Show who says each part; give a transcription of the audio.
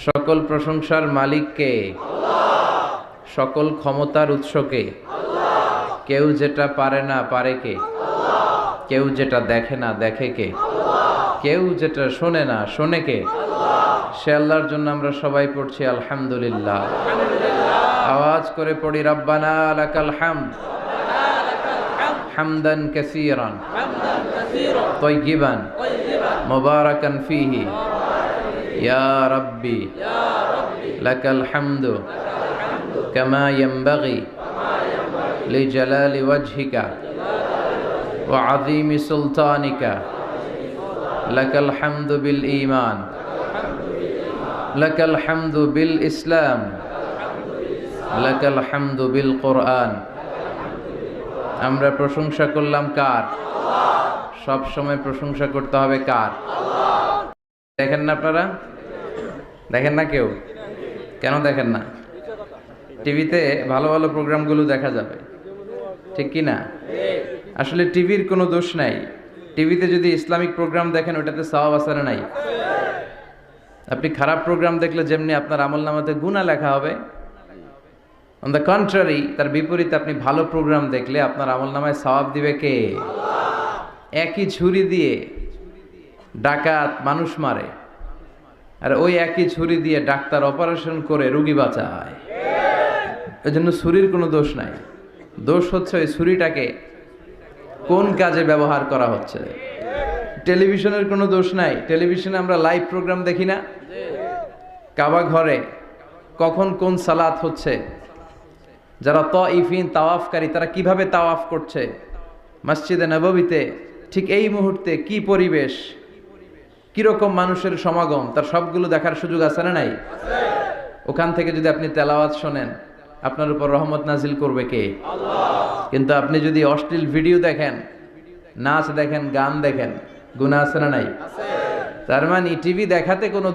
Speaker 1: সকল প্রশংসার মালিক কে? সকল ক্ষমতার উৎস কে? কেউ যেটা পারে না পারে কে? কেউ যেটা দেখে না দেখে কে? কেউ যেটা শোনে না শোনে কে? সে আল্লাহর জন্য আমরা সবাই পড়ছি আলহামদুলিল্লাহ। আওয়াজ করে পড়ি রব্বানা লাকাল হামদ হামদান কাসীরান তাইয়িবান মুবারাকান ফীহি ইয়া রাব্বি লাকাল হামদু কামা ইয়ানবাগি লিজালালি ওয়াজহিকা ওয়া আযীমি সুলতানিকা লাকাল হামদু বিল ঈমান লাকাল হামদু বিল ইসলাম লাকাল হামদু বিল কোরআন। আমরা প্রশংসা করলাম কার? সব সময় প্রশংসা করতে হবে কার? দেখেন না আপনারা? দেখেন না কেউ? কেন দেখেন না? টিভিতে ভালো ভালো প্রোগ্রামগুলো দেখা যাবে, ঠিক কি না? আসলে টিভির কোনো দোষ নাই। টিভিতে যদি ইসলামিক প্রোগ্রাম দেখেন ওটাতে সওয়াব আছে না নাই? আপনি খারাপ প্রোগ্রাম দেখলে যেমনি আপনার আমলনামাতে গুনাহ লেখা হবে, অন দ্য কন্ট্রারি তার বিপরীতে আপনি ভালো প্রোগ্রাম দেখলে আপনার আমলনামায় সওয়াব দিবে কে? একই ছুরি দিয়ে ডাকাত মানুষ মারে, আর ওই একই ছুরি দিয়ে ডাক্তার অপারেশন করে রোগী বাঁচায়। এজন্য ছুরির কোনো দোষ নাই, দোষ হচ্ছে ওই ছুরিটাকে কোন কাজে ব্যবহার করা হচ্ছে। টেলিভিশনের কোনো দোষ নাই। টেলিভিশনে আমরা লাইভ প্রোগ্রাম দেখি না? কাবা ঘরে কখন কোন সালাত হচ্ছে, যারা তাইফিন তাওয়াফকারী তারা কিভাবে তাওয়াফ করছে, মসজিদে নববীতে ঠিক এই মুহূর্তে কি পরিবেশ, কিরকম মানুষের সমাগম, তার সবগুলো দেখার সুযোগ আছে না নাই? ওখান থেকে যদি আপনি তেলাওয়াত শোনেন আপনার উপর রহমত নাজিল করবে কে? কিন্তু আপনি যদি অশ্লীল ভিডিও দেখেন, নাচ দেখেন, গান দেখেন, গুনাহ আছে না নাই? তার মানে টিভি দেখাতে কোনো